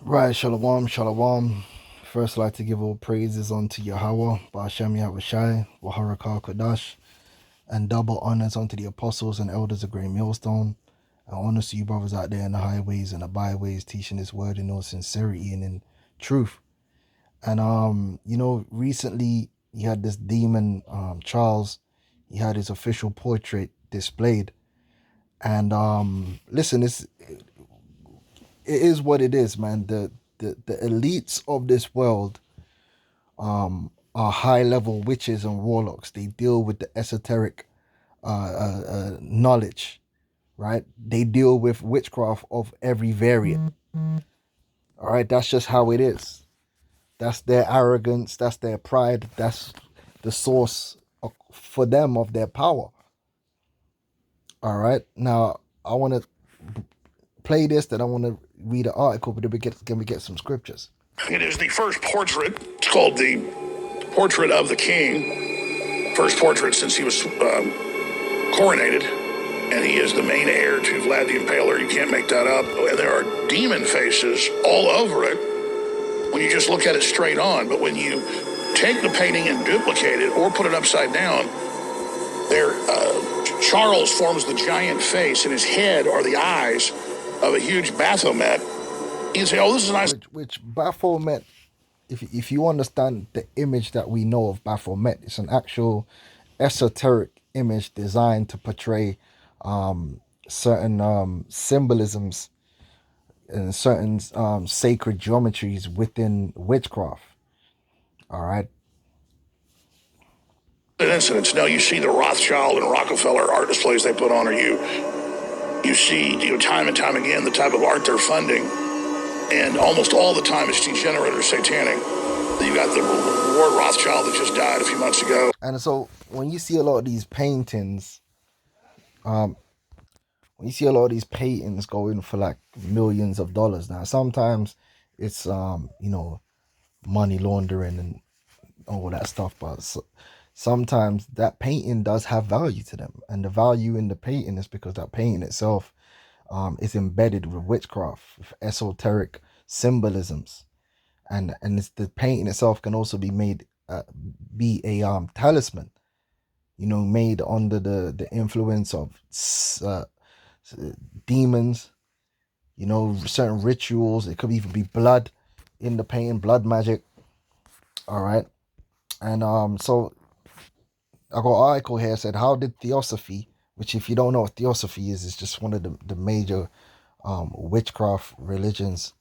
Right, shalom, shalom. First, I'd like to give all praises unto Yahweh, Ba'ashem Yahushai, Waharakah Kodash, and double honors unto the apostles and elders of Great Millstone. And honors to you brothers out there in the highways and the byways, teaching this word in all sincerity and in truth. And recently you had this demon, Charles. He had his official portrait displayed. And listen, it is what it is, man. The elites of this world are high level witches and warlocks. They deal with the esoteric knowledge, right? They deal with witchcraft of every variant. All right, that's just how it is. That's their arrogance. That's their pride. That's the source for them of their power. All right. Now I want to play this. Then I want to read an article, but then can we get some scriptures? It is the first portrait. It's called the Portrait of the King. First portrait since he was coronated. And he is the main heir to Vlad the Impaler. You can't make that up. And there are demon faces all over it when you just look at it straight on. But when you take the painting and duplicate it or put it upside down, there, Charles forms the giant face, and his head are the eyes of a huge Baphomet. You say, oh, this is nice. Which Baphomet, if you understand the image that we know of Baphomet, it's an actual esoteric image designed to portray certain symbolisms and certain sacred geometries within witchcraft. All right. Incidents. Now you see the Rothschild and Rockefeller art displays they put on, or you see time and time again the type of art they're funding, and almost all the time it's degenerate or satanic. You got the Ward Rothschild that just died a few months ago. And so when you see a lot of these paintings, going for like millions of dollars. Now sometimes it's money laundering and all that stuff, but sometimes that painting does have value to them, and the value in the painting is because that painting itself is embedded with witchcraft, with esoteric symbolisms, and the painting itself can also be made be a talisman, made under the influence of demons, certain rituals. It could even be blood in the painting, blood magic. All right. And so I got an article here said, how did theosophy, which if you don't know what theosophy is, it's just one of the major witchcraft religions.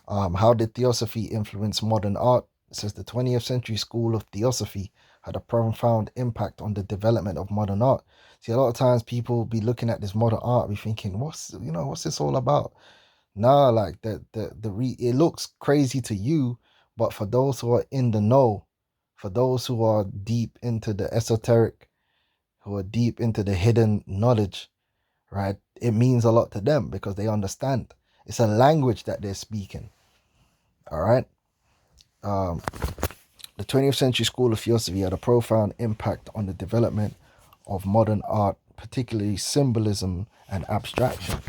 How did theosophy influence modern art? It says the 20th century school of theosophy had a profound impact on the development of modern art. See, a lot of times people be looking at this modern art, be thinking, what's this all about? Nah, like it looks crazy to you, but for those who are in the know, for those who are deep into the esoteric, who are deep into the hidden knowledge, right? It means a lot to them because they understand. It's a language that they're speaking. All right. The 20th century school of theosophy had a profound impact on the development of modern art, particularly symbolism and abstraction.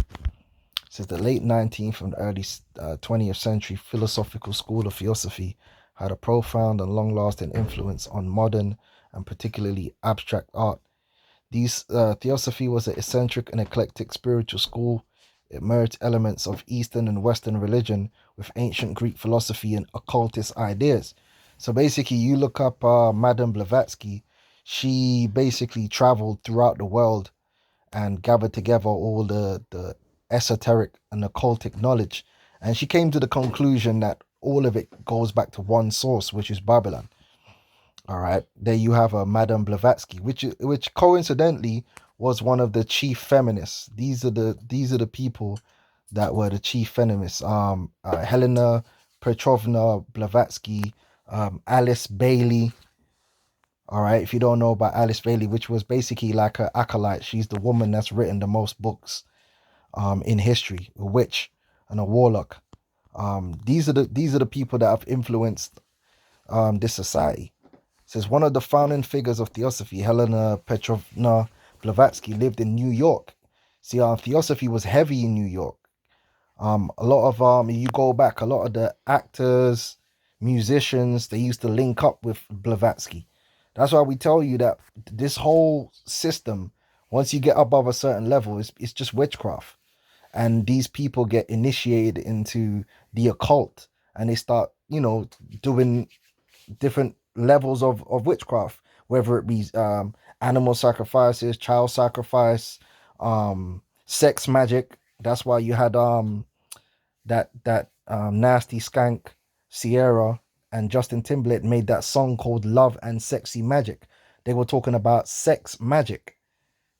Since the late 19th and early 20th century, philosophical school of theosophy had a profound and long-lasting influence on modern and particularly abstract art. Theosophy was an eccentric and eclectic spiritual school. It merged elements of Eastern and Western religion with ancient Greek philosophy and occultist ideas. So basically, you look up Madame Blavatsky, she basically traveled throughout the world and gathered together all the esoteric and occultic knowledge. And she came to the conclusion that all of it goes back to one source, which is Babylon. All right, there you have a Madame Blavatsky, which coincidentally was one of the chief feminists. These are the people that were the chief feminists. Helena Petrovna Blavatsky, Alice Bailey. All right, if you don't know about Alice Bailey, which was basically like her acolyte, she's the woman that's written the most books in history, a witch and a warlock. These are the people that have influenced this society. It says one of the founding figures of theosophy, Helena Petrovna Blavatsky, lived in New York. See, theosophy was heavy in New York. A lot of you go back, a lot of the actors, musicians, they used to link up with Blavatsky. That's why we tell you that this whole system, once you get above a certain level, it's just witchcraft. And these people get initiated into the occult, and they start, doing different levels of witchcraft, whether it be animal sacrifices, child sacrifice, sex magic. That's why you had that nasty skank Sierra and Justin Timberlake made that song called Love and Sexy Magic. They were talking about sex magic,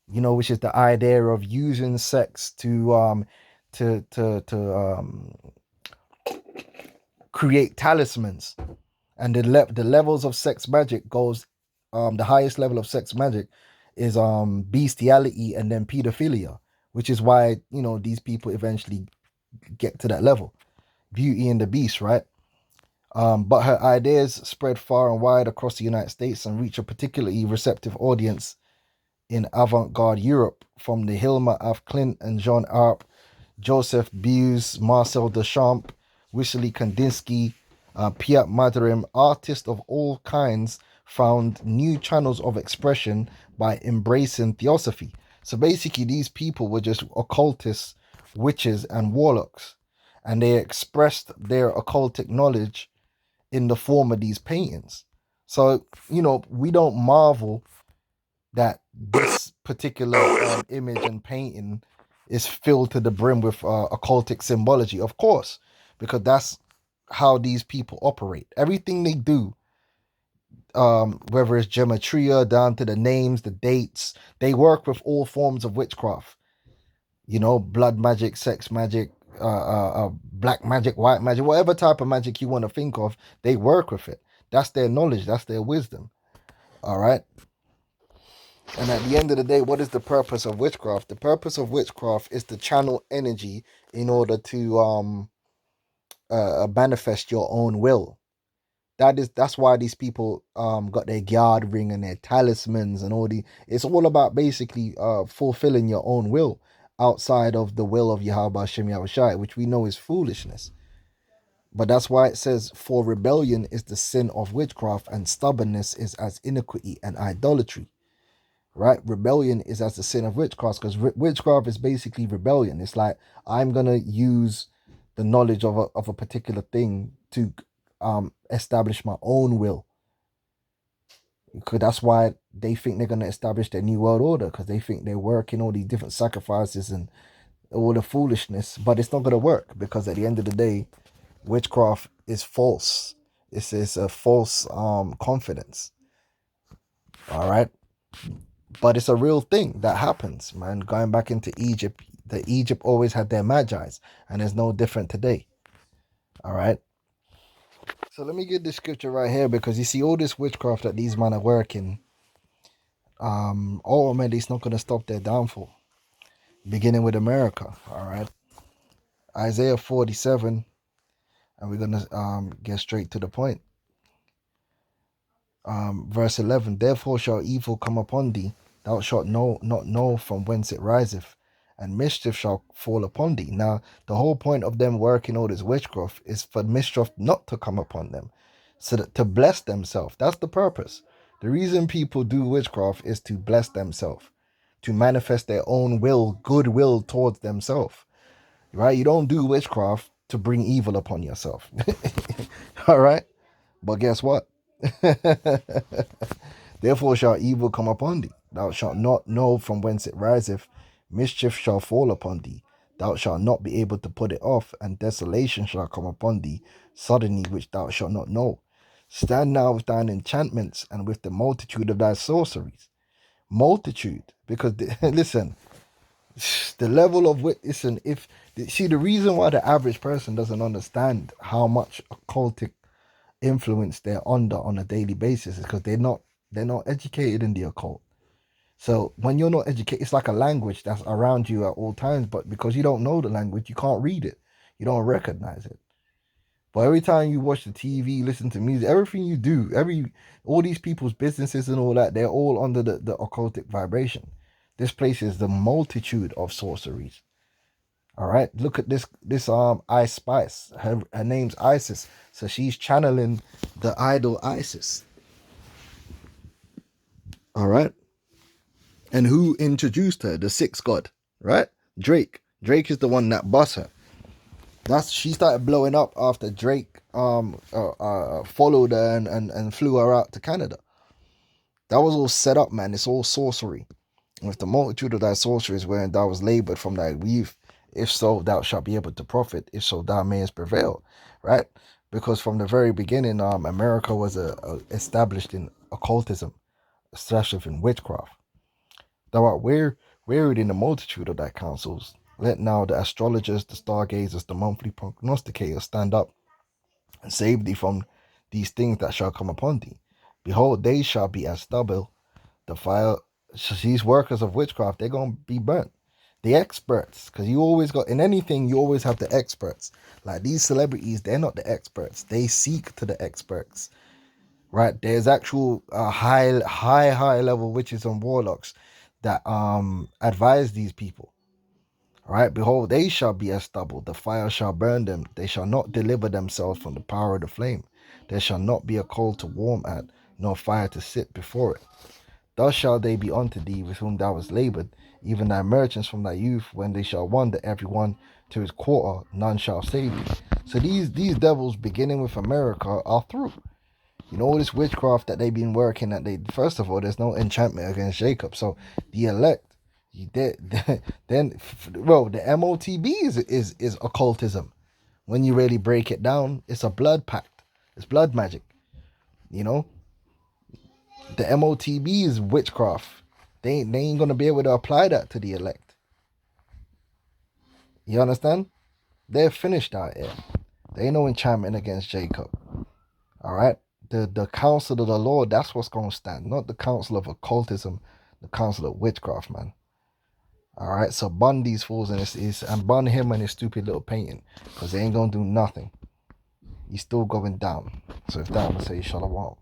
which is the idea of using sex to create talismans. And the levels of sex magic goes, the highest level of sex magic is bestiality and then pedophilia, which is why these people eventually get to that level. Beauty and the Beast, right? But her ideas spread far and wide across the United States and reach a particularly receptive audience in avant-garde Europe, from the Hilma af Klint and Jean Arp, Joseph Beuys, Marcel Duchamp, Wassily Kandinsky, Piat Madarim. Artists of all kinds found new channels of expression by embracing theosophy. So basically, these people were just occultists, witches, and warlocks, and they expressed their occultic knowledge in the form of these paintings. So, we don't marvel that this particular image and painting is filled to the brim with occultic symbology, of course, because that's how these people operate. Everything they do, whether it's gematria down to the names, the dates, they work with all forms of witchcraft. Blood magic, sex magic, black magic, white magic, whatever type of magic you want to think of, they work with it. That's their knowledge. That's their wisdom. All right. And at the end of the day, what is the purpose of witchcraft? The purpose of witchcraft is to channel energy in order to manifest your own will. That's why these people got their guard ring and their talismans and all the. It's all about basically fulfilling your own will outside of the will of Yahweh Hashem Yahushai, which we know is foolishness. But that's why it says, for rebellion is the sin of witchcraft, and stubbornness is as iniquity and idolatry. Right? Rebellion is as the sin of witchcraft, because witchcraft is basically rebellion. It's like, I'm going to use the knowledge of a particular thing to establish my own will. Because that's why they think they're going to establish their new world order, because they think they're working all these different sacrifices and all the foolishness, but it's not going to work, because at the end of the day, witchcraft is false. It's a false confidence. All right. But it's a real thing that happens, man. Going back into Egypt, Egypt always had their magi's, and it's no different today. All right. So let me get this scripture right here, because you see all this witchcraft that these men are working. Ultimately, it's not going to stop their downfall. Beginning with America. All right. Isaiah 47, and we're gonna get straight to the point. Verse 11. Therefore shall evil come upon thee. Thou shalt not know from whence it riseth, and mischief shall fall upon thee. Now, the whole point of them working all this witchcraft is for mischief not to come upon them, so that to bless themselves. That's the purpose. The reason people do witchcraft is to bless themselves, to manifest their own will, goodwill towards themselves. Right? You don't do witchcraft to bring evil upon yourself. All right? But guess what? Therefore shall evil come upon thee. Thou shalt not know from whence it riseth. Mischief shall fall upon thee. Thou shalt not be able to put it off, and desolation shall come upon thee suddenly, which thou shalt not know. Stand now with thine enchantments and with the multitude of thy sorceries. Multitude, because listen, the level of listen. If see the reason why the average person doesn't understand how much occultic influence they're under on a daily basis is because they're not educated in the occult. So when you're not educated, it's like a language that's around you at all times, but because you don't know the language, you can't read it, you don't recognize it. But every time you watch the TV, listen to music, everything you do, all these people's businesses and all that, they're all under the occultic vibration. This place is the multitude of sorceries. All right, look at this Ice Spice. Her name's Isis, so she's channeling the idol Isis. All right, and who introduced her? The sixth god, right? Drake. Drake is the one that bossed her. She started blowing up after Drake followed her and flew her out to Canada. That was all set up, man. It's all sorcery. With the multitude of thy sorceries wherein thou was labored from thy youth, if so thou shalt be able to profit, if so thou mayest prevail, right? Because from the very beginning, America was established in occultism, established in witchcraft. Thou art wearied in the multitude of thy counsels. Let now the astrologers, the stargazers, the monthly prognosticators stand up and save thee from these things that shall come upon thee. Behold, they shall be as stubble. The fire, these workers of witchcraft, they're going to be burnt. The experts, because you always got, in anything, you always have the experts. Like these celebrities, they're not the experts. They seek to the experts, right? There's actual high level witches and warlocks that advise these people. All right, behold, they shall be as stubble. The fire shall burn them. They shall not deliver themselves from the power of the flame. There shall not be a coal to warm at, nor fire to sit before it. Thus shall they be unto thee with whom thou hast labored, even thy merchants from thy youth, when they shall wander every one to his quarter, none shall save thee. So these devils, beginning with America, are through. You know, all this witchcraft that they've been working at, first of all, there's no enchantment against Jacob. So the elect, then, well, the MOTB is occultism. When you really break it down, it's a blood pact. It's blood magic. You know, the MOTB is witchcraft. They ain't gonna be able to apply that to the elect. You understand? They're finished out here. There ain't no enchantment against Jacob. All right. The counsel of the Lord, that's what's gonna stand, not the counsel of occultism, the counsel of witchcraft, man. All right. So bun these fools and bun him and his stupid little painting, because they ain't gonna do nothing. He's still going down. So if that, I'm gonna say shalom.